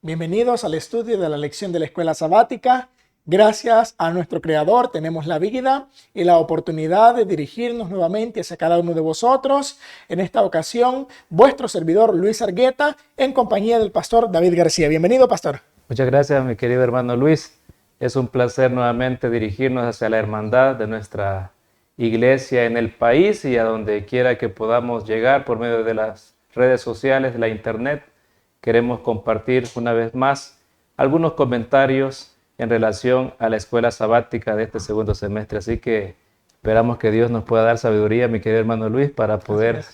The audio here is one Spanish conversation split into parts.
Bienvenidos al estudio de la lección de la escuela sabática. Gracias a nuestro Creador tenemos la vida y la oportunidad de dirigirnos nuevamente hacia cada uno de vosotros. En esta ocasión, vuestro servidor Luis Argueta en compañía del pastor David García. Bienvenido, pastor. Muchas gracias, mi querido hermano Luis. Es un placer nuevamente dirigirnos hacia la hermandad de nuestra iglesia en el país y a donde quiera que podamos llegar por medio de las redes sociales, de la internet. Queremos compartir una vez más algunos comentarios en relación a la escuela sabática de este segundo semestre. Así que esperamos que Dios nos pueda dar sabiduría, mi querido hermano Luis, para poder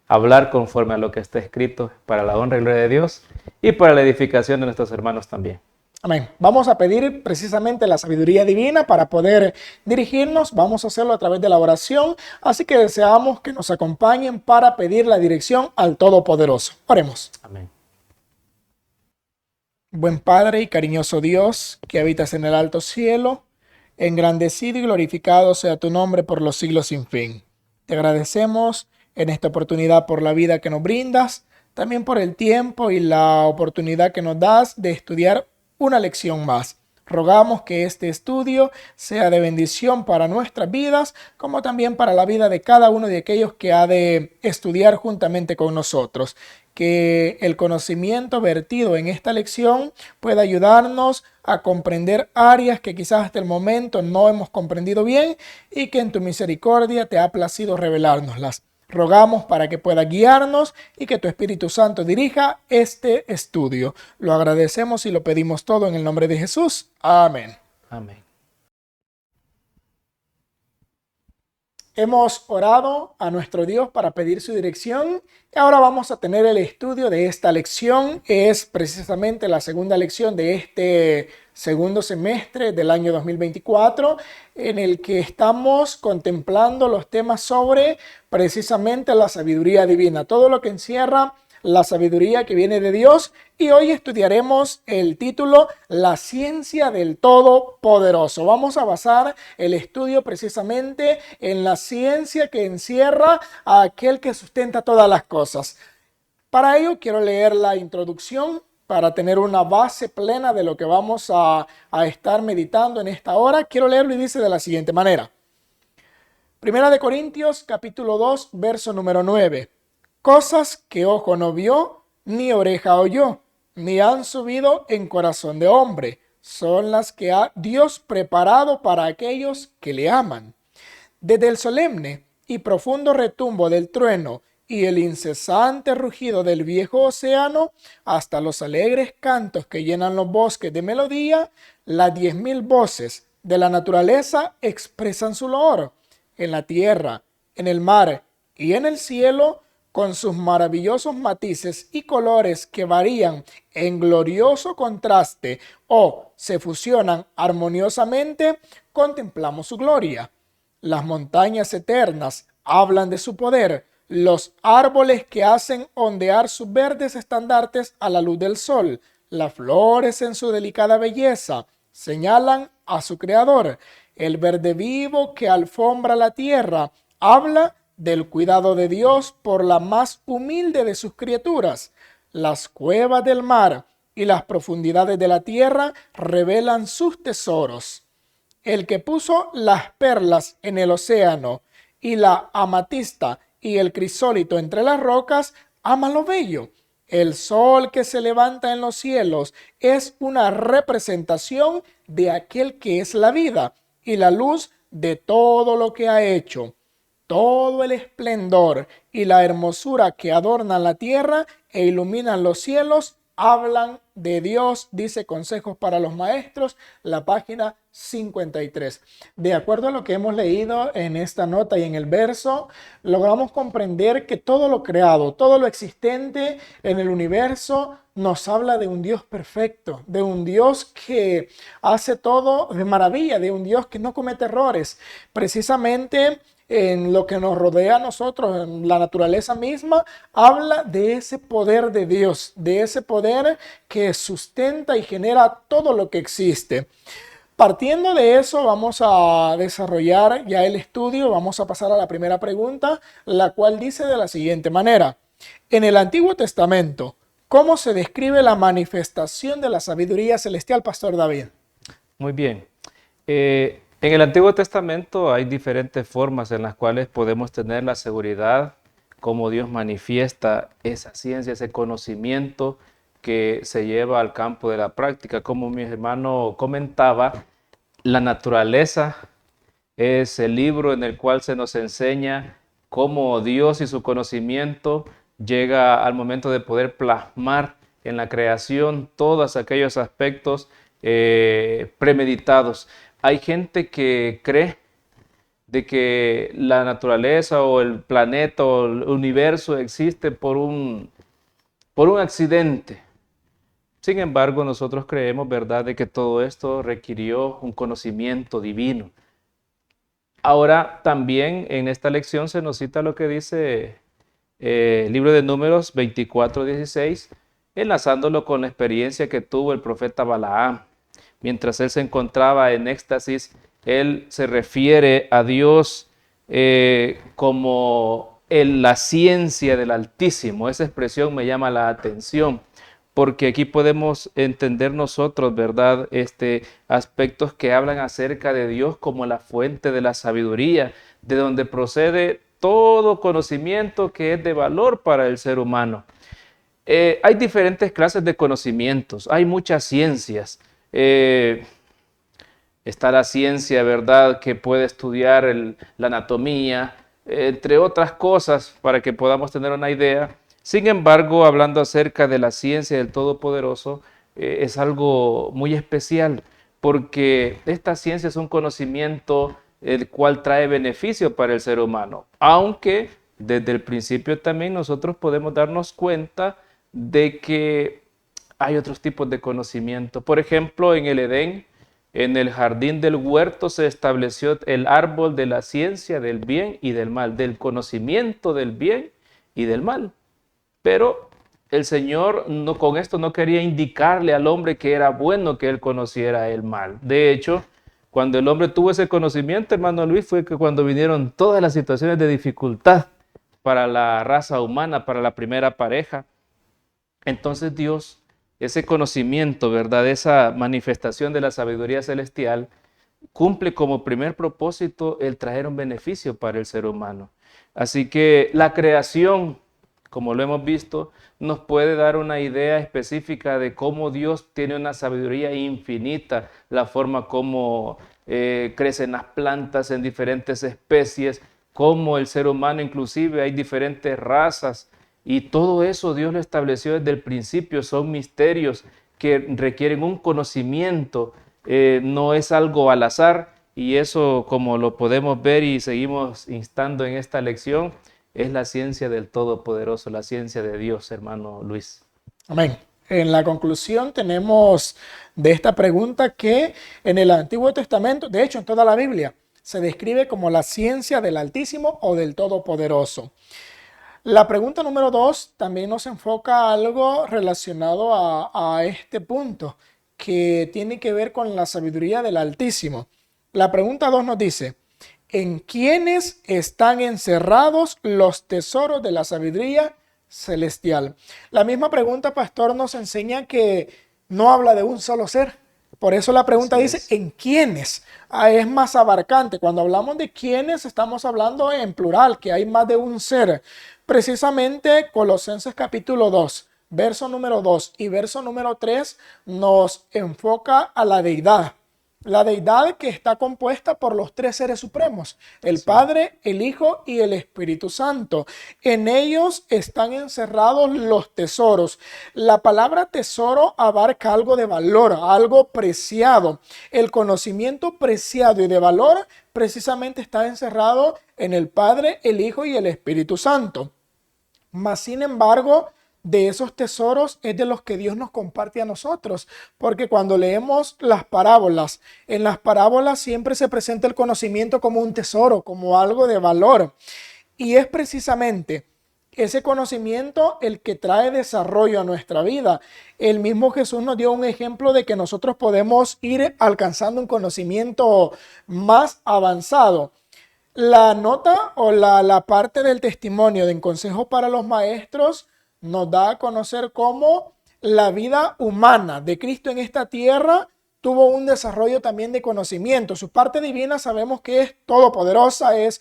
hablar conforme a lo que está escrito para la honra y gloria de Dios y para la edificación de nuestros hermanos también. Amén. Vamos a pedir precisamente la sabiduría divina para poder dirigirnos. Vamos a hacerlo a través de la oración. Así que deseamos que nos acompañen para pedir la dirección al Todopoderoso. Oremos. Amén. Buen Padre y cariñoso Dios, que habitas en el alto cielo, engrandecido y glorificado sea tu nombre por los siglos sin fin. Te agradecemos en esta oportunidad por la vida que nos brindas, también por el tiempo y la oportunidad que nos das de estudiar una lección más. Rogamos que este estudio sea de bendición para nuestras vidas, como también para la vida de cada uno de aquellos que ha de estudiar juntamente con nosotros. Que el conocimiento vertido en esta lección pueda ayudarnos a comprender áreas que quizás hasta el momento no hemos comprendido bien y que en tu misericordia te ha placido revelárnoslas. Rogamos para que pueda guiarnos y que tu Espíritu Santo dirija este estudio. Lo agradecemos y lo pedimos todo en el nombre de Jesús. Amén. Amén. Hemos orado a nuestro Dios para pedir su dirección y ahora vamos a tener el estudio de esta lección. Es precisamente la segunda lección de este segundo semestre del año 2024, en el que estamos contemplando los temas sobre precisamente la sabiduría divina, todo lo que encierra la sabiduría que viene de Dios, y hoy estudiaremos el título La ciencia del Todopoderoso. Vamos a basar el estudio precisamente en la ciencia que encierra a aquel que sustenta todas las cosas. Para ello quiero leer la introducción para tener una base plena de lo que vamos a estar meditando en esta hora. Quiero leerlo y dice de la siguiente manera. Primera de Corintios capítulo 2 verso número 9. Cosas que ojo no vio, ni oreja oyó, ni han subido en corazón de hombre, son las que ha Dios preparado para aquellos que le aman. Desde el solemne y profundo retumbo del trueno y el incesante rugido del viejo océano, hasta los alegres cantos que llenan los bosques de melodía, las 10,000 voces de la naturaleza expresan su loor. En la tierra, en el mar y en el cielo, con sus maravillosos matices y colores que varían en glorioso contraste o se fusionan armoniosamente, contemplamos su gloria. Las montañas eternas hablan de su poder, los árboles que hacen ondear sus verdes estandartes a la luz del sol, las flores en su delicada belleza, señalan a su creador. El verde vivo que alfombra la tierra habla del cuidado de Dios por la más humilde de sus criaturas. Las cuevas del mar y las profundidades de la tierra revelan sus tesoros. El que puso las perlas en el océano y la amatista y el crisólito entre las rocas, ama lo bello. El sol que se levanta en los cielos es una representación de aquel que es la vida y la luz de todo lo que ha hecho. Todo el esplendor y la hermosura que adornan la tierra e iluminan los cielos hablan de Dios, dice Consejos para los Maestros, la página 53. De acuerdo a lo que hemos leído en esta nota y en el verso, logramos comprender que todo lo creado, todo lo existente en el universo nos habla de un Dios perfecto, de un Dios que hace todo de maravilla, de un Dios que no comete errores. Precisamente en lo que nos rodea a nosotros, en la naturaleza misma, habla de ese poder de Dios, de ese poder que sustenta y genera todo lo que existe. Partiendo de eso, vamos a desarrollar ya el estudio. Vamos a pasar a la primera pregunta, la cual dice de la siguiente manera. En el Antiguo Testamento, ¿Cómo se describe la manifestación de la sabiduría celestial, Pastor David? Muy bien. En el Antiguo Testamento hay diferentes formas en las cuales podemos tener la seguridad, cómo Dios manifiesta esa ciencia, ese conocimiento que se lleva al campo de la práctica. Como mi hermano comentaba, la naturaleza es el libro en el cual se nos enseña cómo Dios y su conocimiento llega al momento de poder plasmar en la creación todos aquellos aspectos premeditados. Hay gente que cree de que la naturaleza o el planeta o el universo existe por un accidente. Sin embargo, nosotros creemos, ¿verdad?, de que todo esto requirió un conocimiento divino. Ahora, también en esta lección se nos cita lo que dice el libro de Números 24:16, enlazándolo con la experiencia que tuvo el profeta Balaam. Mientras él se encontraba en éxtasis, él se refiere a Dios como la ciencia del Altísimo. Esa expresión me llama la atención, porque aquí podemos entender nosotros, ¿verdad?, aspectos que hablan acerca de Dios como la fuente de la sabiduría, de donde procede todo conocimiento que es de valor para el ser humano. Hay diferentes clases de conocimientos, hay muchas ciencias. Está la ciencia, ¿verdad?, que puede estudiar la anatomía, entre otras cosas, para que podamos tener una idea. Sin embargo, hablando acerca de la ciencia del Todopoderoso, es algo muy especial, porque esta ciencia es un conocimiento el cual trae beneficio para el ser humano, aunque desde el principio también nosotros podemos darnos cuenta de que hay otros tipos de conocimiento. Por ejemplo, en el Edén, en el jardín del huerto, se estableció el árbol de la ciencia del bien y del mal, del conocimiento del bien y del mal. Pero el Señor con esto no quería indicarle al hombre que era bueno que él conociera el mal. De hecho, cuando el hombre tuvo ese conocimiento, hermano Luis, fue que cuando vinieron todas las situaciones de dificultad para la raza humana, para la primera pareja, entonces Dios, ese conocimiento, ¿verdad?, esa manifestación de la sabiduría celestial, cumple como primer propósito el traer un beneficio para el ser humano. Así que la creación, como lo hemos visto, nos puede dar una idea específica de cómo Dios tiene una sabiduría infinita, la forma como crecen las plantas en diferentes especies, cómo el ser humano inclusive hay diferentes razas, y todo eso Dios lo estableció desde el principio. Son misterios que requieren un conocimiento, no es algo al azar, y eso, como lo podemos ver y seguimos instando en esta lección, es la ciencia del Todopoderoso, la ciencia de Dios, hermano Luis. Amén. En la conclusión tenemos de esta pregunta que en el Antiguo Testamento, de hecho en toda la Biblia, se describe como la ciencia del Altísimo o del Todopoderoso. La pregunta número 2 también nos enfoca a algo relacionado a este punto, que tiene que ver con la sabiduría del Altísimo. La pregunta 2 nos dice: ¿en quiénes están encerrados los tesoros de la sabiduría celestial? La misma pregunta, pastor, nos enseña que no habla de un solo ser. Por eso la pregunta dice, ¿en quiénes? Es más abarcante. Cuando hablamos de quiénes, estamos hablando en plural, que hay más de un ser. Precisamente Colosenses capítulo 2, verso número 2 y verso número 3 nos enfoca a la deidad. La deidad que está compuesta por los tres seres supremos, el Padre, el Hijo y el Espíritu Santo. En ellos están encerrados los tesoros. La palabra tesoro abarca algo de valor, algo preciado. El conocimiento preciado y de valor precisamente está encerrado en el Padre, el Hijo y el Espíritu Santo. Mas, sin embargo, de esos tesoros es de los que Dios nos comparte a nosotros, porque cuando leemos las parábolas, en las parábolas siempre se presenta el conocimiento como un tesoro, como algo de valor, y es precisamente ese conocimiento el que trae desarrollo a nuestra vida. El mismo Jesús nos dio un ejemplo de que nosotros podemos ir alcanzando un conocimiento más avanzado. La nota o la parte del testimonio de En Consejo para los Maestros nos da a conocer cómo la vida humana de Cristo en esta tierra tuvo un desarrollo también de conocimiento. Su parte divina sabemos que es todopoderosa, es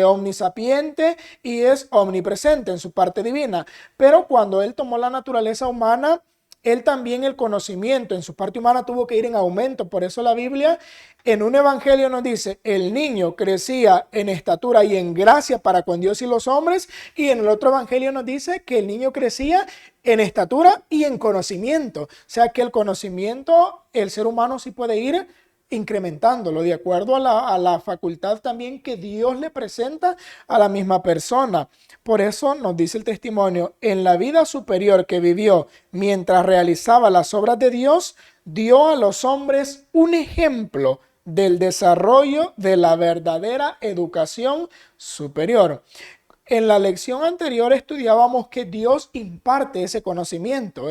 omnisapiente y es omnipresente en su parte divina. Pero cuando Él tomó la naturaleza humana, Él también el conocimiento en su parte humana tuvo que ir en aumento. Por eso la Biblia en un evangelio nos dice, el niño crecía en estatura y en gracia para con Dios y los hombres. Y en el otro evangelio nos dice que el niño crecía en estatura y en conocimiento. O sea que el conocimiento, el ser humano sí puede ir incrementándolo de acuerdo a la facultad también que Dios le presenta a la misma persona. Por eso nos dice el testimonio, en la vida superior que vivió mientras realizaba las obras de Dios, dio a los hombres un ejemplo del desarrollo de la verdadera educación superior. En la lección anterior estudiábamos que Dios imparte ese conocimiento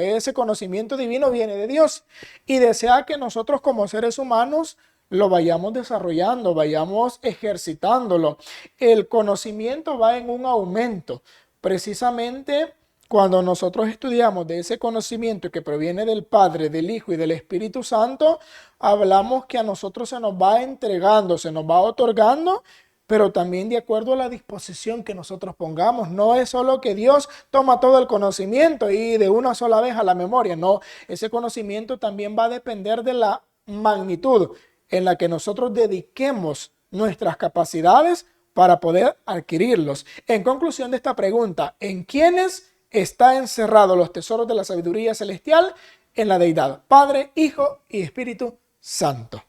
divino viene de Dios y desea que nosotros como seres humanos lo vayamos desarrollando, vayamos ejercitándolo. El conocimiento va en un aumento. Precisamente cuando nosotros estudiamos de ese conocimiento que proviene del Padre, del Hijo y del Espíritu Santo, hablamos que a nosotros se nos va entregando, se nos va otorgando, pero también de acuerdo a la disposición que nosotros pongamos. No es solo que Dios toma todo el conocimiento y de una sola vez a la memoria. No, ese conocimiento también va a depender de la magnitud en la que nosotros dediquemos nuestras capacidades para poder adquirirlos. En conclusión de esta pregunta, ¿en quiénes está encerrado los tesoros de la sabiduría celestial? En la deidad, Padre, Hijo y Espíritu Santo.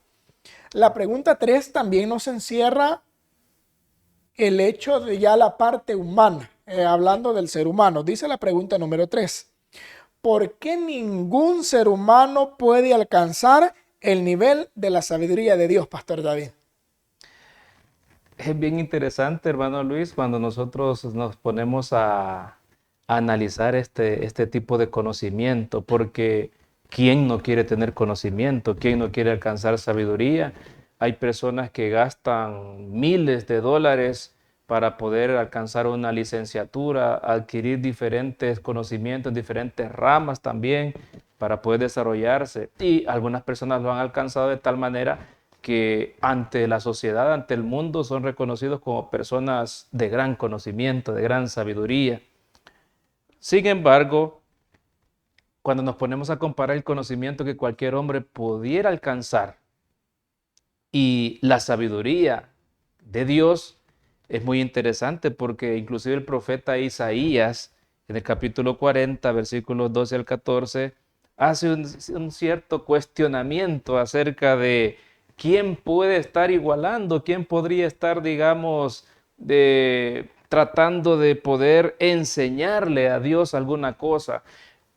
La pregunta 3 también nos encierra el hecho de ya la parte humana, hablando del ser humano. Dice la pregunta número 3. ¿Por qué ningún ser humano puede alcanzar el nivel de la sabiduría de Dios, Pastor David? Es bien interesante, hermano Luis, cuando nosotros nos ponemos a analizar este tipo de conocimiento, porque ¿quién no quiere tener conocimiento? ¿Quién no quiere alcanzar sabiduría? Hay personas que gastan miles de dólares para poder alcanzar una licenciatura, adquirir diferentes conocimientos, diferentes ramas también, para poder desarrollarse. Y algunas personas lo han alcanzado de tal manera que ante la sociedad, ante el mundo, son reconocidos como personas de gran conocimiento, de gran sabiduría. Sin embargo, cuando nos ponemos a comparar el conocimiento que cualquier hombre pudiera alcanzar y la sabiduría de Dios, es muy interesante porque inclusive el profeta Isaías, en el capítulo 40, versículos 12 al 14, hace un cierto cuestionamiento acerca de quién puede estar igualando, quién podría estar, digamos, tratando de poder enseñarle a Dios alguna cosa.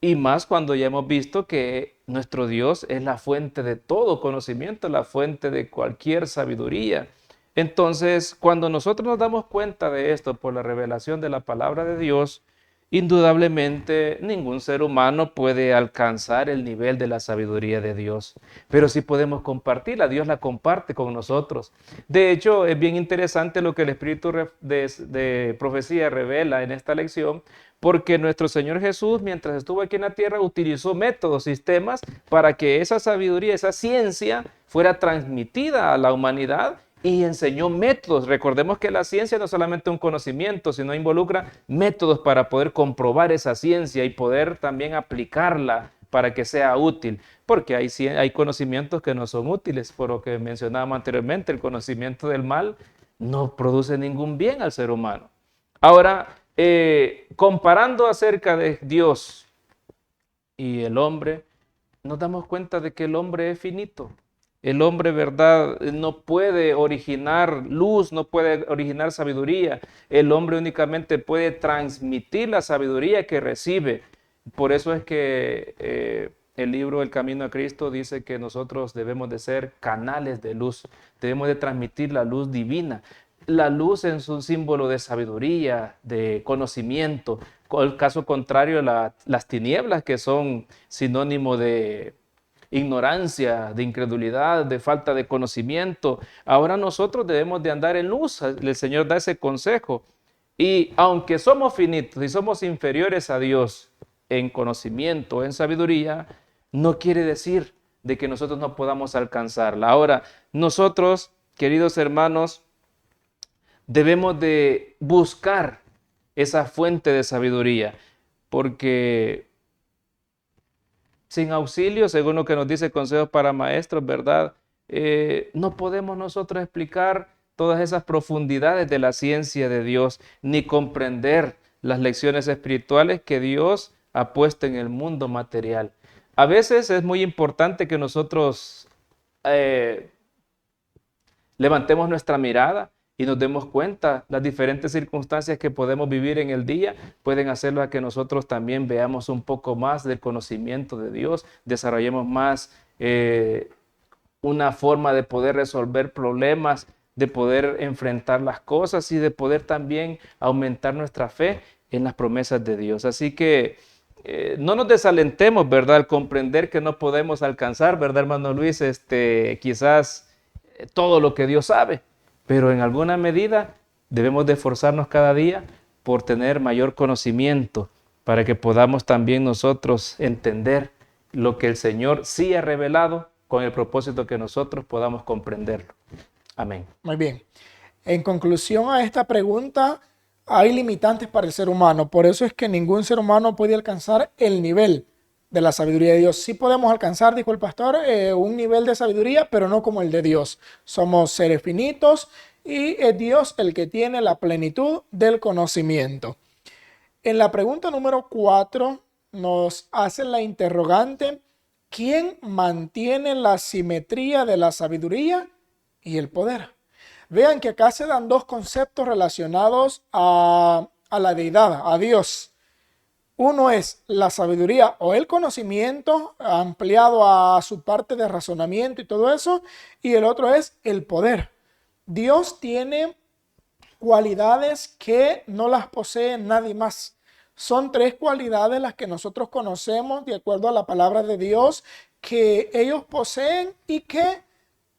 Y más cuando ya hemos visto que nuestro Dios es la fuente de todo conocimiento, la fuente de cualquier sabiduría. Entonces, cuando nosotros nos damos cuenta de esto por la revelación de la palabra de Dios, indudablemente ningún ser humano puede alcanzar el nivel de la sabiduría de Dios, pero sí podemos compartirla. Dios la comparte con nosotros. De hecho, es bien interesante lo que el Espíritu de profecía revela en esta lección, porque nuestro Señor Jesús, mientras estuvo aquí en la tierra, utilizó métodos, sistemas para que esa sabiduría, esa ciencia fuera transmitida a la humanidad y enseñó métodos. Recordemos que la ciencia no es solamente un conocimiento, sino involucra métodos para poder comprobar esa ciencia y poder también aplicarla para que sea útil, porque hay conocimientos que no son útiles, por lo que mencionábamos anteriormente, el conocimiento del mal no produce ningún bien al ser humano. Ahora, comparando acerca de Dios y el hombre, nos damos cuenta de que el hombre es finito. El hombre, ¿verdad?, no puede originar luz, no puede originar sabiduría. El hombre únicamente puede transmitir la sabiduría que recibe. Por eso es que el libro El Camino a Cristo dice que nosotros debemos de ser canales de luz. Debemos de transmitir la luz divina. La luz es un símbolo de sabiduría, de conocimiento. El caso contrario, las tinieblas, que son sinónimo de ignorancia, de incredulidad, de falta de conocimiento. Ahora nosotros debemos de andar en luz. El Señor da ese consejo. Y aunque somos finitos y somos inferiores a Dios en conocimiento, en sabiduría, no quiere decir de que nosotros no podamos alcanzarla. Ahora, nosotros, queridos hermanos, debemos de buscar esa fuente de sabiduría, porque sin auxilio, según lo que nos dice Consejos para Maestros, ¿verdad? No podemos nosotros explicar todas esas profundidades de la ciencia de Dios, ni comprender las lecciones espirituales que Dios ha puesto en el mundo material. A veces es muy importante que nosotros levantemos nuestra mirada y nos demos cuenta las diferentes circunstancias que podemos vivir en el día pueden hacerlo a que nosotros también veamos un poco más del conocimiento de Dios, desarrollemos más una forma de poder resolver problemas, de poder enfrentar las cosas y de poder también aumentar nuestra fe en las promesas de Dios. Así que no nos desalentemos, ¿verdad? Al comprender que no podemos alcanzar, ¿verdad, hermano Luis? Quizás todo lo que Dios sabe, pero en alguna medida debemos de esforzarnos cada día por tener mayor conocimiento para que podamos también nosotros entender lo que el Señor sí ha revelado con el propósito que nosotros podamos comprenderlo. Amén. Muy bien. En conclusión a esta pregunta, hay limitantes para el ser humano. Por eso es que ningún ser humano puede alcanzar el nivel de la sabiduría de Dios. Sí podemos alcanzar, dijo el pastor, un nivel de sabiduría, pero no como el de Dios. Somos seres finitos y es Dios el que tiene la plenitud del conocimiento. En la pregunta número 4 nos hacen la interrogante: ¿quién mantiene la simetría de la sabiduría y el poder? Vean que acá se dan dos conceptos relacionados a la deidad, a Dios. Uno es la sabiduría o el conocimiento ampliado a su parte de razonamiento y todo eso, y el otro es el poder. Dios tiene cualidades que no las posee nadie más. Son 3 cualidades las que nosotros conocemos de acuerdo a la palabra de Dios que ellos poseen y que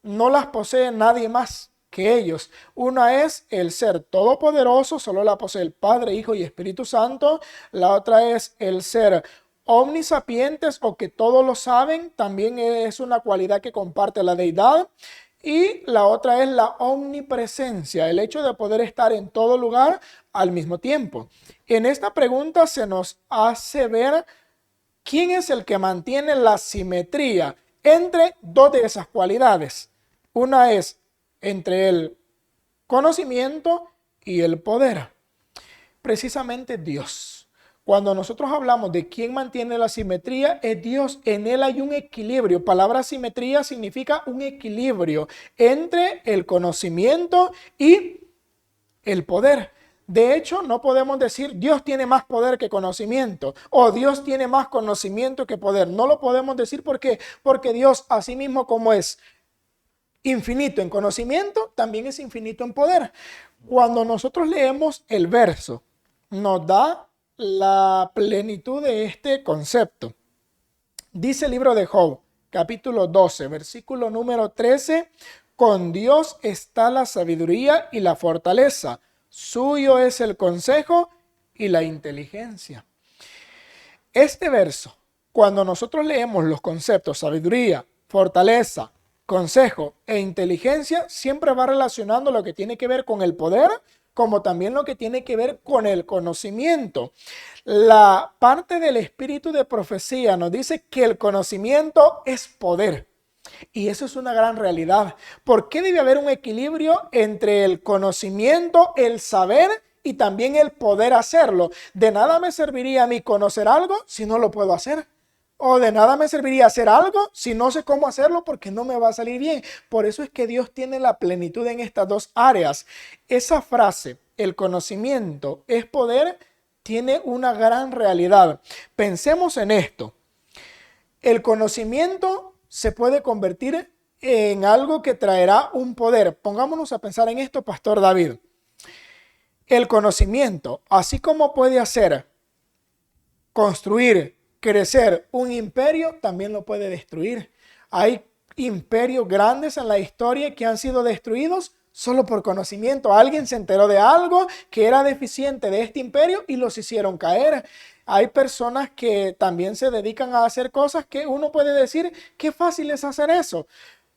no las posee nadie más que ellos. Una es el ser todopoderoso, solo la posee el Padre, Hijo y Espíritu Santo. La otra es el ser omnisapientes o que todo lo saben, también es una cualidad que comparte la deidad. Y la otra es la omnipresencia, el hecho de poder estar en todo lugar al mismo tiempo. En esta pregunta se nos hace ver quién es el que mantiene la simetría entre 2 de esas cualidades. Una es entre el conocimiento y el poder. Precisamente Dios. Cuando nosotros hablamos de quién mantiene la simetría, es Dios. En él hay un equilibrio. Palabra simetría significa un equilibrio entre el conocimiento y el poder. De hecho, no podemos decir Dios tiene más poder que conocimiento o Dios tiene más conocimiento que poder. No lo podemos decir porque Dios, así mismo como es infinito en conocimiento, también es infinito en poder. Cuando nosotros leemos el verso, nos da la plenitud de este concepto. Dice el libro de Job, capítulo 12, versículo número 13: con Dios está la sabiduría y la fortaleza, suyo es el consejo y la inteligencia. Este verso, cuando nosotros leemos los conceptos sabiduría, fortaleza, consejo e inteligencia, siempre va relacionando lo que tiene que ver con el poder, como también lo que tiene que ver con el conocimiento. La parte del espíritu de profecía nos dice que el conocimiento es poder. Y eso es una gran realidad. ¿Por qué debe haber un equilibrio entre el conocimiento, el saber y también el poder hacerlo? De nada me serviría a mí conocer algo si no lo puedo hacer. O de nada me serviría hacer algo si no sé cómo hacerlo porque no me va a salir bien. Por eso es que Dios tiene la plenitud en estas 2 áreas. Esa frase, el conocimiento es poder, tiene una gran realidad. Pensemos en esto. El conocimiento se puede convertir en algo que traerá un poder. Pongámonos a pensar en esto, Pastor David. El conocimiento, así como puede hacer construir, crecer un imperio, también lo puede destruir. Hay imperios grandes en la historia que han sido destruidos solo por conocimiento. Alguien se enteró de algo que era deficiente de este imperio y los hicieron caer. Hay personas que también se dedican a hacer cosas que uno puede decir, qué fácil es hacer eso.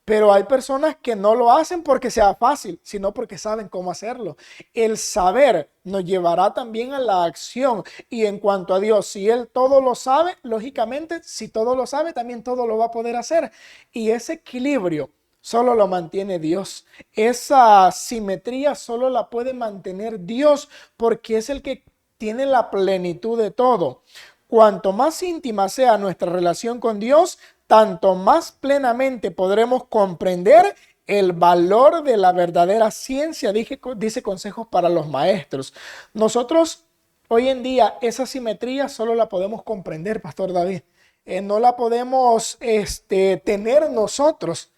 Pero hay personas que no lo hacen porque sea fácil, sino porque saben cómo hacerlo. El saber nos llevará también a la acción. Y en cuanto a Dios, si Él todo lo sabe, lógicamente, si todo lo sabe, también todo lo va a poder hacer. Y ese equilibrio solo lo mantiene Dios. Esa simetría solo la puede mantener Dios porque es el que tiene la plenitud de todo. Cuanto más íntima sea nuestra relación con Dios, tanto más plenamente podremos comprender el valor de la verdadera ciencia, dice Consejos para los Maestros. Nosotros hoy en día esa simetría solo la podemos comprender, Pastor David. No la podemos tener nosotros,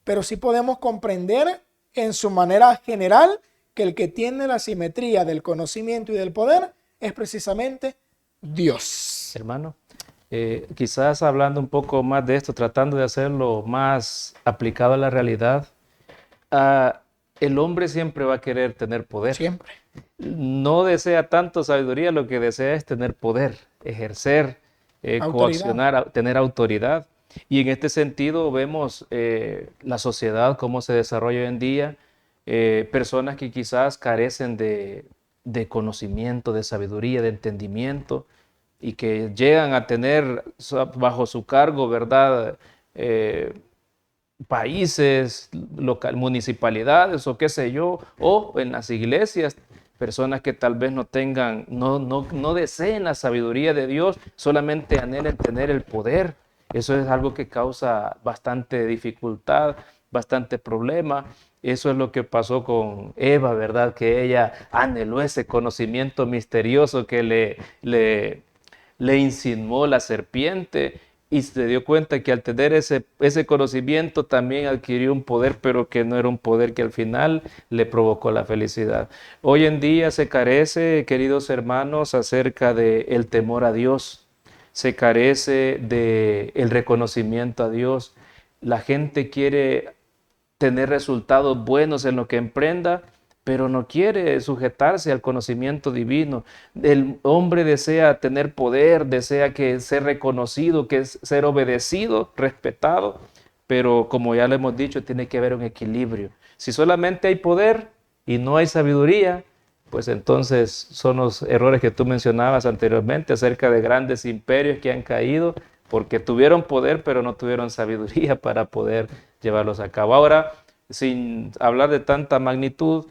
pero sí podemos comprender en su manera general que el que tiene la simetría del conocimiento y del poder es precisamente Dios. Hermano, quizás hablando un poco más de esto, tratando de hacerlo más aplicado a la realidad, el hombre siempre va a querer tener poder. Siempre. No desea tanto sabiduría, lo que desea es tener poder, ejercer, coaccionar, tener autoridad. Y en este sentido vemos la sociedad, cómo se desarrolla hoy en día, personas que quizás carecen de conocimiento, de sabiduría, de entendimiento, y que llegan a tener bajo su cargo, ¿verdad? Países, municipalidades o qué sé yo, o en las iglesias, personas que tal vez no tengan, no deseen la sabiduría de Dios, solamente anhelen tener el poder. Eso es algo que causa bastante dificultad, bastante problema. Eso es lo que pasó con Eva, ¿verdad? Que ella anheló ese conocimiento misterioso que le insinuó la serpiente y se dio cuenta que al tener ese conocimiento también adquirió un poder, pero que no era un poder que al final le provocó la felicidad. Hoy en día se carece, queridos hermanos, acerca del temor a Dios. Se carece del reconocimiento a Dios. La gente quiere tener resultados buenos en lo que emprenda, pero no quiere sujetarse al conocimiento divino. El hombre desea tener poder, desea ser reconocido, ser obedecido, respetado, pero como ya lo hemos dicho, tiene que haber un equilibrio. Si solamente hay poder y no hay sabiduría, pues entonces son los errores que tú mencionabas anteriormente acerca de grandes imperios que han caído porque tuvieron poder, pero no tuvieron sabiduría para poder llevarlos a cabo. Ahora, sin hablar de tanta magnitud,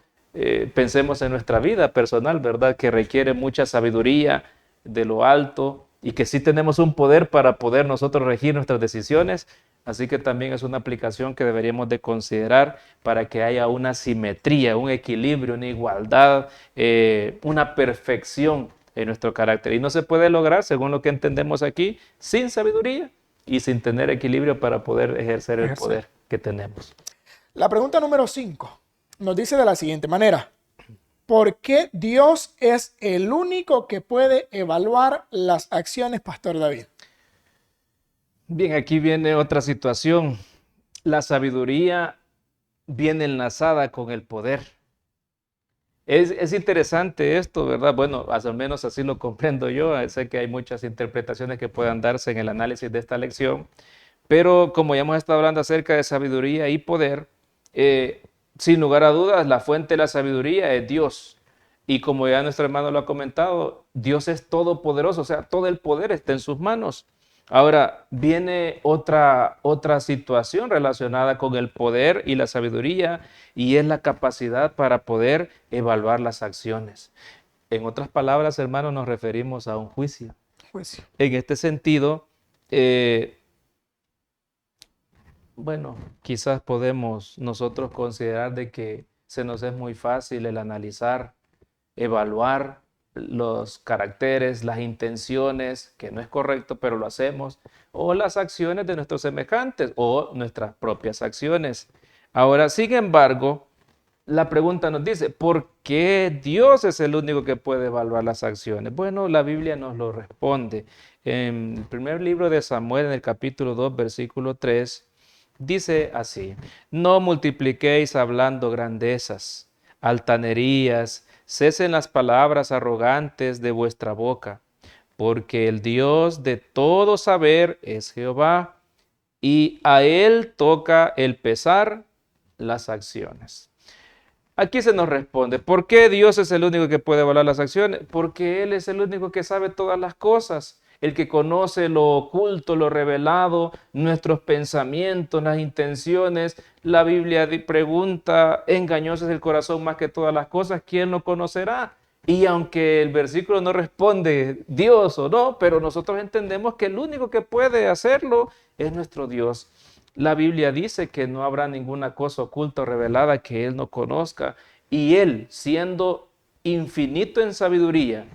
pensemos en nuestra vida personal, ¿verdad? Que requiere mucha sabiduría de lo alto y que sí tenemos un poder para poder nosotros regir nuestras decisiones. Así que también es una aplicación que deberíamos de considerar para que haya una simetría, un equilibrio, una igualdad, una perfección en nuestro carácter. Y no se puede lograr, según lo que entendemos aquí, sin sabiduría y sin tener equilibrio para poder ejercer el poder que tenemos. La pregunta número 5 nos dice de la siguiente manera: ¿por qué Dios es el único que puede evaluar las acciones, Pastor David? Bien, aquí viene otra situación. La sabiduría viene enlazada con el poder. Es interesante esto, ¿verdad? Bueno, al menos así lo comprendo yo. Sé que hay muchas interpretaciones que puedan darse en el análisis de esta lección, pero como ya hemos estado hablando acerca de sabiduría y poder, sin lugar a dudas, la fuente de la sabiduría es Dios. Y como ya nuestro hermano lo ha comentado, Dios es todopoderoso, o sea, todo el poder está en sus manos. Ahora, viene otra situación relacionada con el poder y la sabiduría, y es la capacidad para poder evaluar las acciones. En otras palabras, hermanos, nos referimos a un juicio. Juicio. En este sentido, bueno, quizás podemos nosotros considerar de que se nos es muy fácil el analizar, evaluar los caracteres, las intenciones, que no es correcto, pero lo hacemos, o las acciones de nuestros semejantes o nuestras propias acciones. Ahora, sin embargo, la pregunta nos dice, ¿por qué Dios es el único que puede evaluar las acciones? Bueno, la Biblia nos lo responde. En el primer libro de Samuel, en el capítulo 2, versículo 3, Dice así: no multipliquéis hablando grandezas, altanerías, cesen las palabras arrogantes de vuestra boca, porque el Dios de todo saber es Jehová, y a él toca el pesar las acciones. Aquí se nos responde, ¿por qué Dios es el único que puede evaluar las acciones? Porque Él es el único que sabe todas las cosas, el que conoce lo oculto, lo revelado, nuestros pensamientos, las intenciones. La Biblia pregunta, engañoso es el corazón más que todas las cosas, ¿quién lo conocerá? Y aunque el versículo no responde Dios o no, pero nosotros entendemos que el único que puede hacerlo es nuestro Dios. La Biblia dice que no habrá ninguna cosa oculta o revelada que Él no conozca. Y Él, siendo infinito en sabiduría,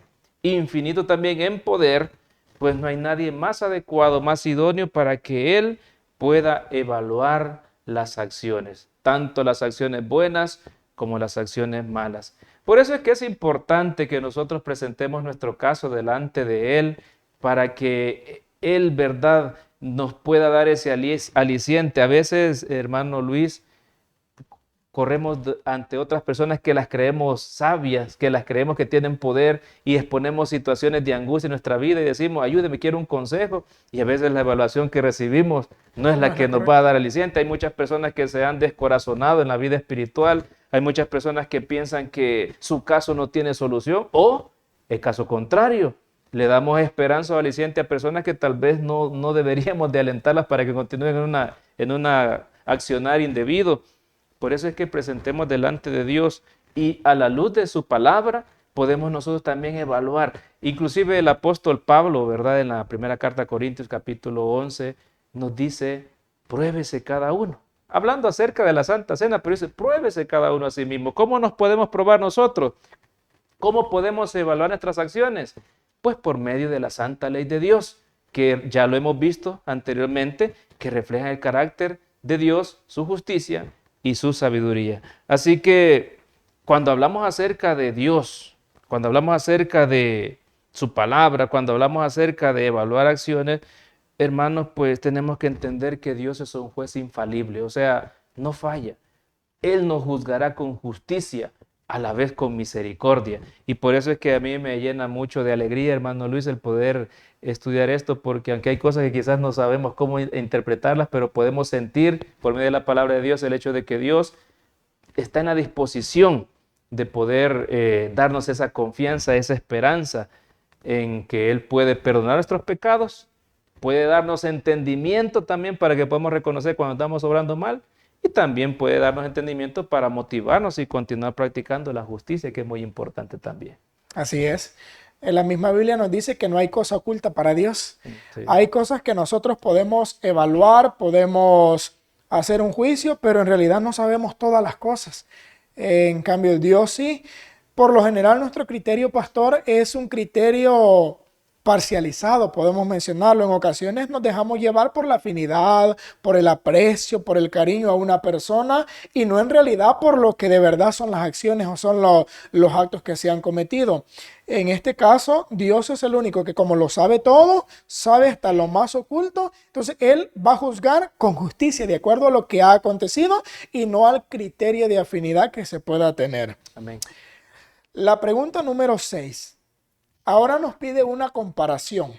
infinito también en poder, pues no hay nadie más adecuado, más idóneo para que Él pueda evaluar las acciones, tanto las acciones buenas como las acciones malas. Por eso es que es importante que nosotros presentemos nuestro caso delante de Él para que Él, verdad, nos pueda dar ese aliciente. A veces, hermano Luis, corremos ante otras personas que las creemos sabias, que las creemos que tienen poder y exponemos situaciones de angustia en nuestra vida y decimos, ayúdeme, quiero un consejo. Y a veces la evaluación que recibimos no es la que nos va a dar aliciente. Hay muchas personas que se han descorazonado en la vida espiritual. Hay muchas personas que piensan que su caso no tiene solución o el caso contrario. Le damos esperanza o aliciente a personas que tal vez no deberíamos de alentarlas para que continúen en una accionar indebido. Por eso es que presentemos delante de Dios y a la luz de su palabra podemos nosotros también evaluar. Inclusive el apóstol Pablo, ¿verdad? En la primera carta a Corintios capítulo 11 nos dice, pruébese cada uno. Hablando acerca de la Santa Cena, pero dice, pruébese cada uno a sí mismo. ¿Cómo nos podemos probar nosotros? ¿Cómo podemos evaluar nuestras acciones? Pues por medio de la santa ley de Dios, que ya lo hemos visto anteriormente, que refleja el carácter de Dios, su justicia y su sabiduría. Así que cuando hablamos acerca de Dios, cuando hablamos acerca de su palabra, cuando hablamos acerca de evaluar acciones, hermanos, pues tenemos que entender que Dios es un juez infalible, o sea, no falla. Él nos juzgará con justicia, a la vez con misericordia. Y por eso es que a mí me llena mucho de alegría, hermano Luis, el poder estudiar esto, porque aunque hay cosas que quizás no sabemos cómo interpretarlas, pero podemos sentir por medio de la palabra de Dios el hecho de que Dios está en la disposición de poder darnos esa confianza, esa esperanza en que Él puede perdonar nuestros pecados, puede darnos entendimiento también para que podamos reconocer cuando estamos obrando mal, y también puede darnos entendimiento para motivarnos y continuar practicando la justicia, que es muy importante también. Así es. En la misma Biblia nos dice que no hay cosa oculta para Dios. Sí. Hay cosas que nosotros podemos evaluar, podemos hacer un juicio, pero en realidad no sabemos todas las cosas. En cambio, Dios sí. Por lo general, nuestro criterio, pastor, es un criterio parcializado, podemos mencionarlo. En ocasiones nos dejamos llevar por la afinidad, por el aprecio, por el cariño a una persona y no en realidad por lo que de verdad son las acciones o son los actos que se han cometido. En este caso, Dios es el único que, como lo sabe todo, sabe hasta lo más oculto. Entonces, Él va a juzgar con justicia de acuerdo a lo que ha acontecido y no al criterio de afinidad que se pueda tener. Amén. La pregunta número 6. Ahora nos pide una comparación.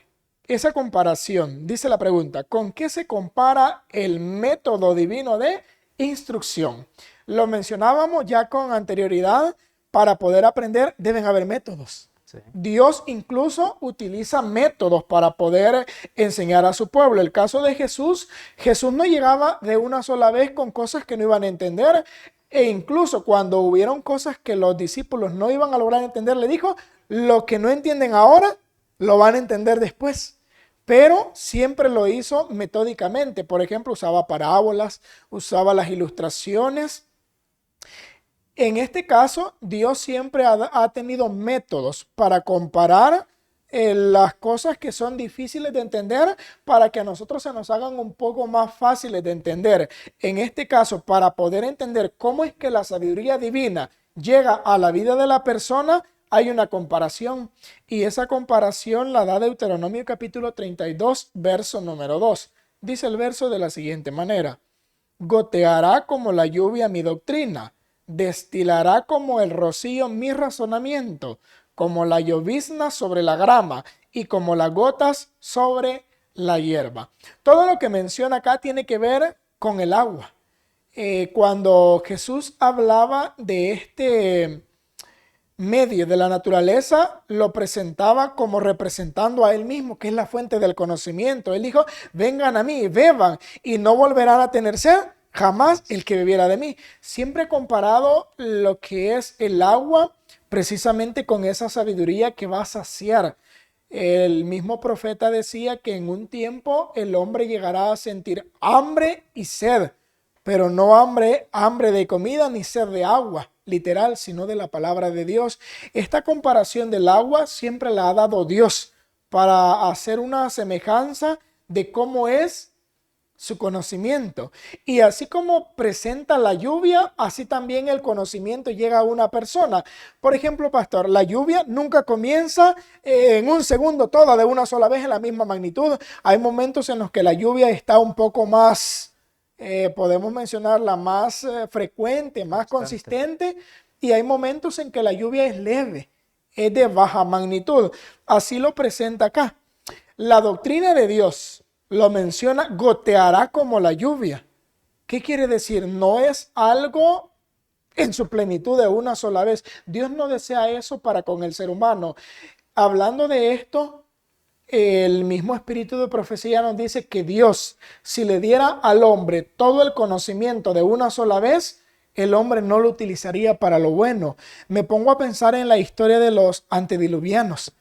Esa comparación, dice la pregunta, ¿con qué se compara el método divino de instrucción? Lo mencionábamos ya con anterioridad. Para poder aprender deben haber métodos. Sí. Dios incluso utiliza métodos para poder enseñar a su pueblo. El caso de Jesús, Jesús no llegaba de una sola vez con cosas que no iban a entender. E incluso cuando hubieron cosas que los discípulos no iban a lograr entender, le dijo, lo que no entienden ahora, lo van a entender después. Pero siempre lo hizo metódicamente. Por ejemplo, usaba parábolas, usaba las ilustraciones. En este caso, Dios siempre ha tenido métodos para comparar las cosas que son difíciles de entender para que a nosotros se nos hagan un poco más fáciles de entender. En este caso, para poder entender cómo es que la sabiduría divina llega a la vida de la persona, hay una comparación. Y esa comparación la da Deuteronomio capítulo 32, verso número 2. Dice el verso de la siguiente manera. goteará como la lluvia mi doctrina, destilará como el rocío mi razonamiento, como la llovizna sobre la grama y como las gotas sobre la hierba. Todo lo que menciona acá tiene que ver con el agua. Cuando Jesús hablaba de este medio de la naturaleza, lo presentaba como representando a él mismo, que es la fuente del conocimiento. Él dijo, vengan a mí, beban, y no volverán a tener sed jamás el que bebiera de mí. Siempre he comparado lo que es el agua precisamente con esa sabiduría que va a saciar. El mismo profeta decía que en un tiempo el hombre llegará a sentir hambre y sed, pero no hambre de comida ni sed de agua, literal, sino de la palabra de Dios. Esta comparación del agua siempre la ha dado Dios para hacer una semejanza de cómo es su conocimiento. Y así como presenta la lluvia, así también el conocimiento llega a una persona. Por ejemplo, pastor, la lluvia nunca comienza en un segundo toda de una sola vez en la misma magnitud. Hay momentos en los que la lluvia está un poco más, podemos mencionar la más frecuente, más consistente, y hay momentos en que la lluvia es leve, es de baja magnitud. Así lo presenta acá. La doctrina de Dios lo menciona, goteará como la lluvia. ¿Qué quiere decir? No es algo en su plenitud de una sola vez. Dios no desea eso para con el ser humano. Hablando de esto, el mismo espíritu de profecía nos dice que Dios, si le diera al hombre todo el conocimiento de una sola vez, el hombre no lo utilizaría para lo bueno. Me pongo a pensar en la historia de los antediluvianos.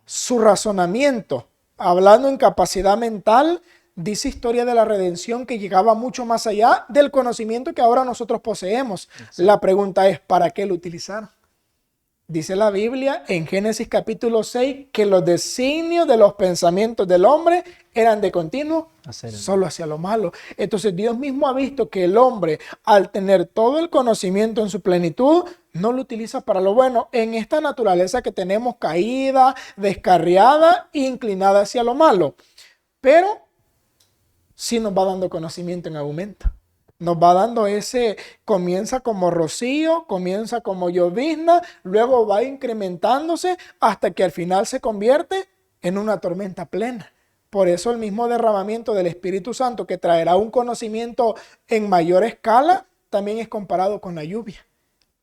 Su razonamiento, hablando en capacidad mental, dice historia de la redención que llegaba mucho más allá del conocimiento que ahora nosotros poseemos. Sí. La pregunta es, ¿para qué lo utilizaron? Dice la Biblia en Génesis capítulo 6 que los designios de los pensamientos del hombre eran de continuo solo hacia lo malo. Entonces Dios mismo ha visto que el hombre, al tener todo el conocimiento en su plenitud, no lo utiliza para lo bueno. En esta naturaleza que tenemos caída, descarriada e inclinada hacia lo malo. Pero sí nos va dando conocimiento en aumento. Nos va dando comienza como rocío, comienza como llovizna, luego va incrementándose hasta que al final se convierte en una tormenta plena. Por eso el mismo derramamiento del Espíritu Santo, que traerá un conocimiento en mayor escala, también es comparado con la lluvia.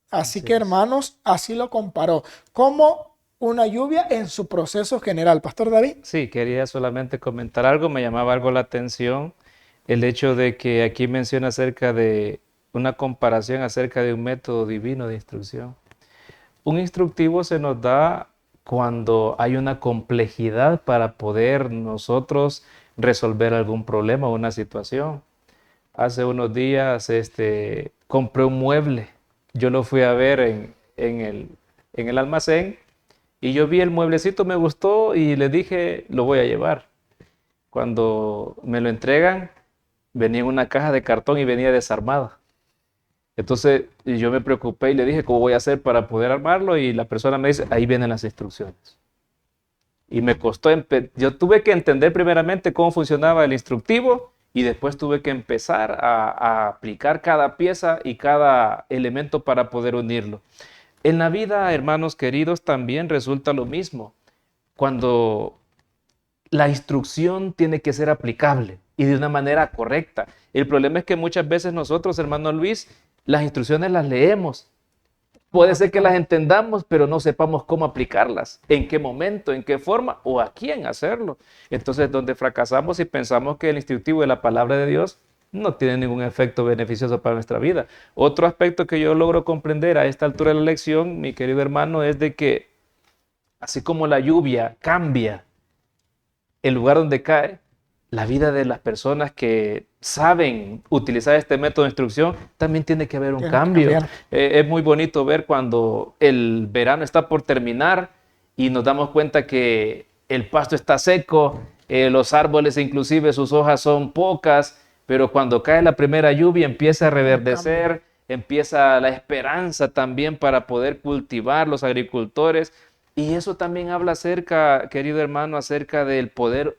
Así que, hermanos, así lo comparó, como una lluvia en su proceso general. Pastor David. Sí, quería solamente comentar algo, me llamaba algo la atención. El hecho de que aquí menciona acerca de una comparación acerca de un método divino de instrucción. Un instructivo se nos da cuando hay una complejidad para poder nosotros resolver algún problema o una situación. Hace unos días compré un mueble. Yo lo fui a ver en el almacén y yo vi el mueblecito, me gustó y le dije, lo voy a llevar. Cuando me lo entregan, venía en una caja de cartón y venía desarmada. Entonces yo me preocupé y le dije, ¿cómo voy a hacer para poder armarlo? Y la persona me dice, ahí vienen las instrucciones. Y me costó, yo tuve que entender primeramente cómo funcionaba el instructivo y después tuve que empezar a aplicar cada pieza y cada elemento para poder unirlo. En la vida, hermanos queridos, también resulta lo mismo. Cuando la instrucción tiene que ser aplicable y de una manera correcta. El problema es que muchas veces nosotros, hermano Luis, las instrucciones las leemos. Puede ser que las entendamos, pero no sepamos cómo aplicarlas, en qué momento, en qué forma o a quién hacerlo. Entonces, donde fracasamos y pensamos que el instructivo de la palabra de Dios no tiene ningún efecto beneficioso para nuestra vida. Otro aspecto que yo logro comprender a esta altura de la lección, mi querido hermano, es de que así como la lluvia cambia el lugar donde cae, la vida de las personas que saben utilizar este método de instrucción, también tiene que haber un cambio. Es muy bonito ver cuando el verano está por terminar y nos damos cuenta que el pasto está seco, los árboles inclusive sus hojas son pocas, pero cuando cae la primera lluvia empieza a reverdecer, empieza la esperanza también para poder cultivar los agricultores. Y eso también habla acerca, querido hermano, acerca del poder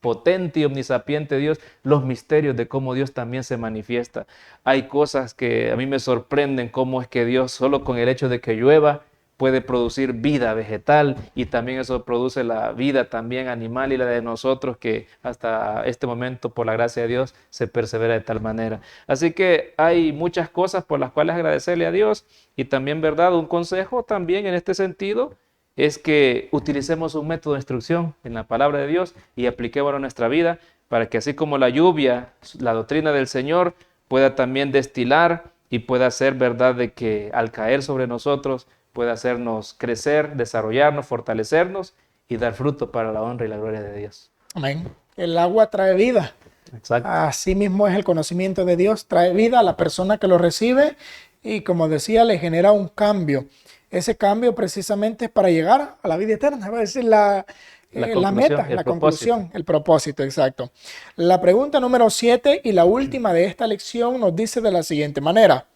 omnipotente y omnisapiente Dios, los misterios de cómo Dios también se manifiesta. Hay cosas que a mí me sorprenden, cómo es que Dios solo con el hecho de que llueva puede producir vida vegetal, y también eso produce la vida también animal y la de nosotros, que hasta este momento, por la gracia de Dios, se persevera de tal manera. Así que hay muchas cosas por las cuales agradecerle a Dios, y también, ¿verdad? Un consejo también en este sentido es que utilicemos un método de instrucción en la palabra de Dios y apliquémoslo a nuestra vida, para que así como la lluvia, la doctrina del Señor, pueda también destilar y pueda hacer, ¿verdad?, de que al caer sobre nosotros puede hacernos crecer, desarrollarnos, fortalecernos y dar fruto para la honra y la gloria de Dios. Amén. El agua trae vida. Exacto. Así mismo es el conocimiento de Dios, trae vida a la persona que lo recibe y, como decía, le genera un cambio. Ese cambio precisamente es para llegar a la vida eterna, va a decir la meta, la conclusión, el propósito, exacto. La pregunta número 7 y la última de esta lección nos dice de la siguiente manera: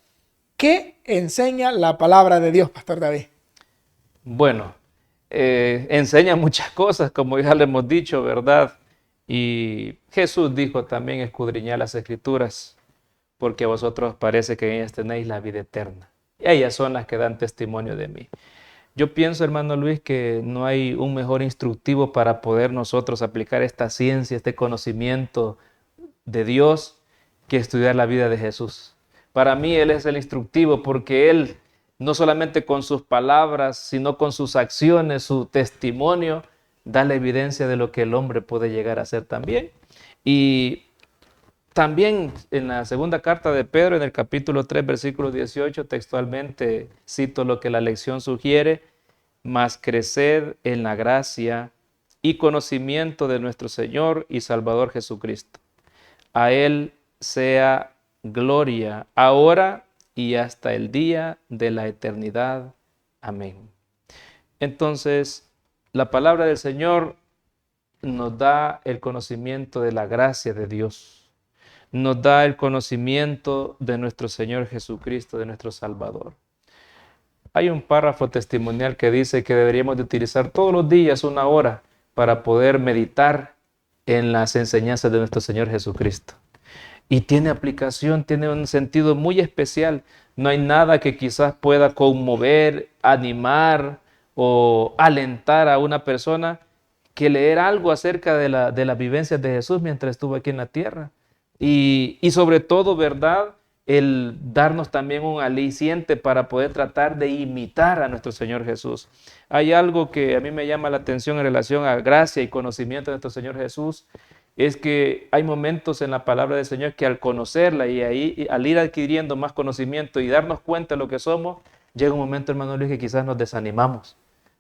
¿qué enseña la palabra de Dios, Pastor David? Bueno, enseña muchas cosas, como ya le hemos dicho, ¿verdad? Y Jesús dijo también: escudriñad las Escrituras, porque a vosotros parece que en ellas tenéis la vida eterna. Ellas son las que dan testimonio de mí. Yo pienso, hermano Luis, que no hay un mejor instructivo para poder nosotros aplicar esta ciencia, este conocimiento de Dios, que estudiar la vida de Jesús. Para mí Él es el instructivo, porque Él, no solamente con sus palabras, sino con sus acciones, su testimonio, da la evidencia de lo que el hombre puede llegar a ser también. Y también en la segunda carta de Pedro, en el capítulo 3, versículo 18, textualmente cito lo que la lección sugiere: mas creced en la gracia y conocimiento de nuestro Señor y Salvador Jesucristo. A Él sea gloria ahora y hasta el día de la eternidad. Amén. Entonces, la palabra del Señor nos da el conocimiento de la gracia de Dios. Nos da el conocimiento de nuestro Señor Jesucristo, de nuestro Salvador. Hay un párrafo testimonial que dice que deberíamos de utilizar todos los días 1 hora para poder meditar en las enseñanzas de nuestro Señor Jesucristo. Y tiene aplicación, tiene un sentido muy especial. No hay nada que quizás pueda conmover, animar o alentar a una persona que leer algo acerca de las vivencias de Jesús mientras estuvo aquí en la tierra. Y sobre todo, ¿verdad?, el darnos también un aliciente para poder tratar de imitar a nuestro Señor Jesús. Hay algo que a mí me llama la atención en relación a gracia y conocimiento de nuestro Señor Jesús, es que hay momentos en la palabra del Señor que al conocerla y ahí, al ir adquiriendo más conocimiento y darnos cuenta de lo que somos, llega un momento, hermano Luis, que quizás nos desanimamos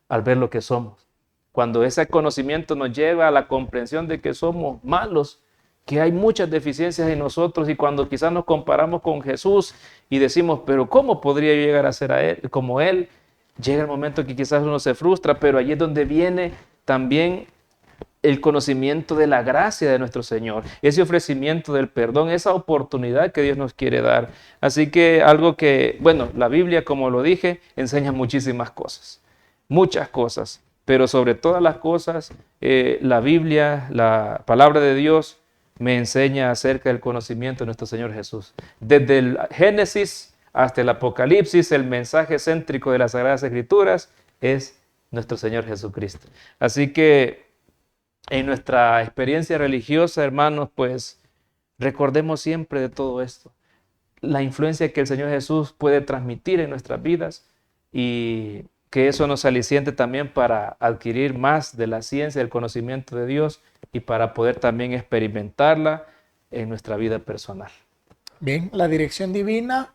al ver lo que somos. Cuando ese conocimiento nos lleva a la comprensión de que somos malos, que hay muchas deficiencias en nosotros, y cuando quizás nos comparamos con Jesús y decimos, pero ¿cómo podría yo llegar a ser a él, como Él? Llega el momento que quizás uno se frustra, pero allí es donde viene también el conocimiento de la gracia de nuestro Señor, ese ofrecimiento del perdón, esa oportunidad que Dios nos quiere dar. Así que algo que, bueno, la Biblia, como lo dije, enseña muchísimas cosas, muchas cosas, pero sobre todas las cosas, la Biblia, la palabra de Dios, me enseña acerca del conocimiento de nuestro Señor Jesús. Desde el Génesis hasta el Apocalipsis, el mensaje céntrico de las Sagradas Escrituras es nuestro Señor Jesucristo. Así que en nuestra experiencia religiosa, hermanos, pues recordemos siempre de todo esto, la influencia que el Señor Jesús puede transmitir en nuestras vidas, y que eso nos aliciente también para adquirir más de la ciencia, del conocimiento de Dios, y para poder también experimentarla en nuestra vida personal. Bien, la dirección divina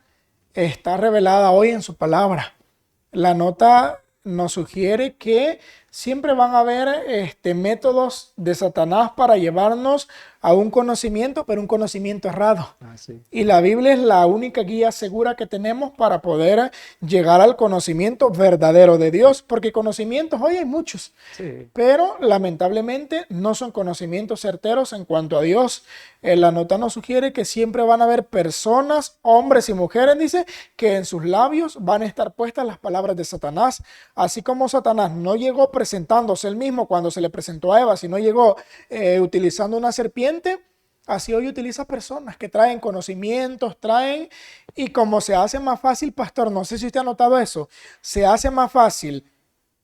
está revelada hoy en su palabra. La nota nos sugiere que siempre van a haber métodos de Satanás para llevarnos a un conocimiento, pero un conocimiento errado. Sí. Y la Biblia es la única guía segura que tenemos para poder llegar al conocimiento verdadero de Dios, porque conocimientos hoy hay muchos, Sí. pero lamentablemente no son conocimientos certeros en cuanto a Dios. La nota nos sugiere que siempre van a haber personas, hombres y mujeres, dice, que en sus labios van a estar puestas las palabras de Satanás. Así como Satanás no llegó presentándose él mismo cuando se le presentó a Eva, si no llegó utilizando una serpiente, así hoy utiliza personas que traen conocimientos, y como se hace más fácil, pastor, no sé si usted ha notado eso, se hace más fácil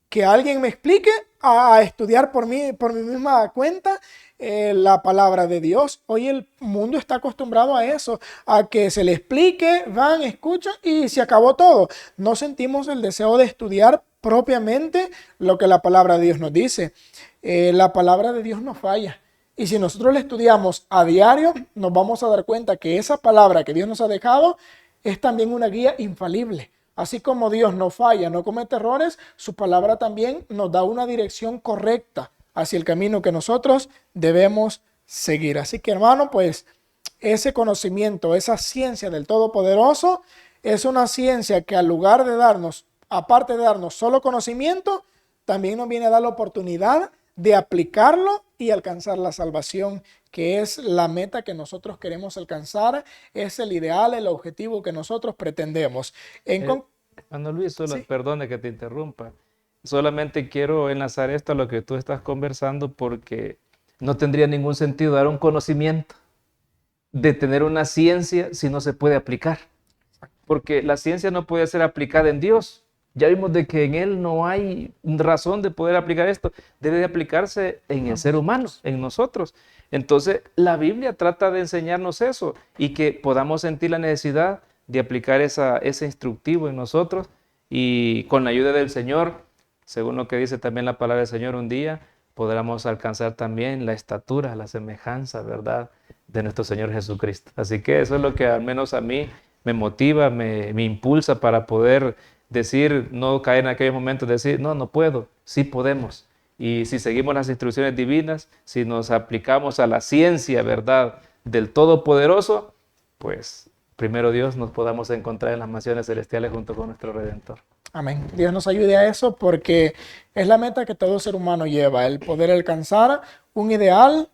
que alguien me explique a estudiar por mi misma cuenta la palabra de Dios. Hoy el mundo está acostumbrado a eso, a que se le explique, van, escuchan y se acabó todo. No sentimos el deseo de estudiar propiamente lo que la palabra de Dios nos dice. La palabra de Dios no falla. Y si nosotros la estudiamos a diario, nos vamos a dar cuenta que esa palabra que Dios nos ha dejado es también una guía infalible. Así como Dios no falla, no comete errores, su palabra también nos da una dirección correcta hacia el camino que nosotros debemos seguir. Así que, hermano, pues ese conocimiento, esa ciencia del Todopoderoso es una ciencia que al lugar de darnos, aparte de darnos solo conocimiento, también nos viene a dar la oportunidad de aplicarlo y alcanzar la salvación, que es la meta que nosotros queremos alcanzar, es el ideal, el objetivo que nosotros pretendemos. Hermano Luis, solo, Sí. perdone que te interrumpa. Solamente quiero enlazar esto a lo que tú estás conversando porque no tendría ningún sentido dar un conocimiento de tener una ciencia si no se puede aplicar. Porque la ciencia no puede ser aplicada en Dios. Ya vimos de que en Él no hay razón de poder aplicar esto. Debe de aplicarse en el ser humano, en nosotros. Entonces, la Biblia trata de enseñarnos eso y que podamos sentir la necesidad de aplicar ese instructivo en nosotros y con la ayuda del Señor, según lo que dice también la palabra del Señor, un día podremos alcanzar también la estatura, la semejanza, ¿verdad?, de nuestro Señor Jesucristo. Así que eso es lo que al menos a mí me motiva, me impulsa para poder decir, no caer en aquellos momentos, decir, no puedo, sí podemos. Y si seguimos las instrucciones divinas, si nos aplicamos a la ciencia, ¿verdad?, del Todopoderoso, pues primero Dios nos podamos encontrar en las mansiones celestiales junto con nuestro Redentor. Amén. Dios nos ayude a eso porque es la meta que todo ser humano lleva, el poder alcanzar un ideal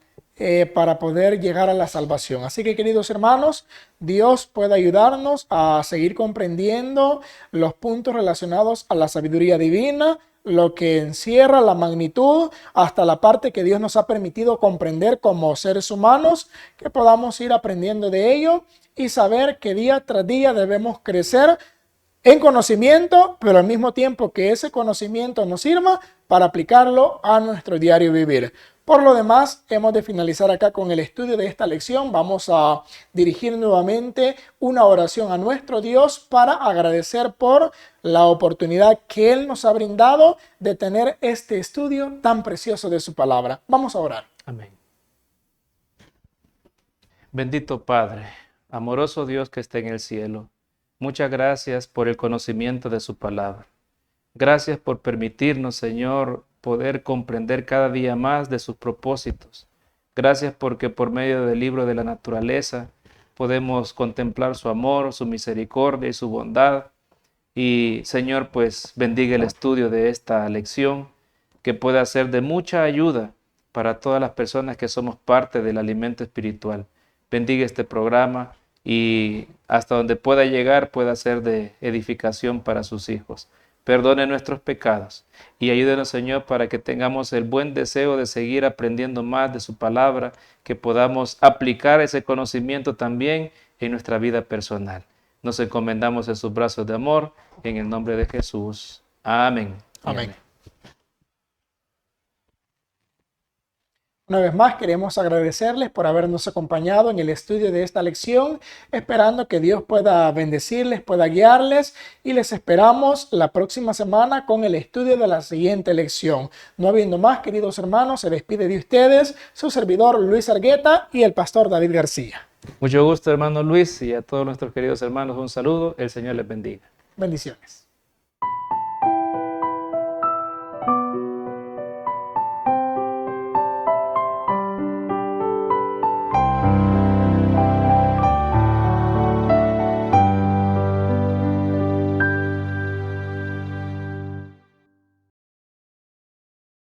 para poder llegar a la salvación. Así que, queridos hermanos, Dios puede ayudarnos a seguir comprendiendo los puntos relacionados a la sabiduría divina, lo que encierra la magnitud hasta la parte que Dios nos ha permitido comprender como seres humanos, que podamos ir aprendiendo de ello y saber que día tras día debemos crecer en conocimiento, pero al mismo tiempo que ese conocimiento nos sirva para aplicarlo a nuestro diario vivir. Por lo demás, hemos de finalizar acá con el estudio de esta lección. Vamos a dirigir nuevamente una oración a nuestro Dios para agradecer por la oportunidad que Él nos ha brindado de tener este estudio tan precioso de su palabra. Vamos a orar. Amén. Bendito Padre, amoroso Dios que está en el cielo, muchas gracias por el conocimiento de su palabra. Gracias por permitirnos, Señor, poder comprender cada día más de sus propósitos. Gracias porque por medio del libro de la naturaleza podemos contemplar su amor, su misericordia y su bondad. Y, Señor, pues bendiga el estudio de esta lección que pueda ser de mucha ayuda para todas las personas que somos parte del alimento espiritual. Bendiga este programa y hasta donde pueda llegar pueda ser de edificación para sus hijos. Perdone nuestros pecados y ayúdenos, Señor, para que tengamos el buen deseo de seguir aprendiendo más de su palabra, que podamos aplicar ese conocimiento también en nuestra vida personal. Nos encomendamos en sus brazos de amor, en el nombre de Jesús. Amén. Amén. Una vez más, queremos agradecerles por habernos acompañado en el estudio de esta lección, esperando que Dios pueda bendecirles, pueda guiarles, y les esperamos la próxima semana con el estudio de la siguiente lección. No habiendo más, queridos hermanos, se despide de ustedes su servidor Luis Argueta y el pastor David García. Mucho gusto, hermano Luis, y a todos nuestros queridos hermanos un saludo. El Señor les bendiga. Bendiciones.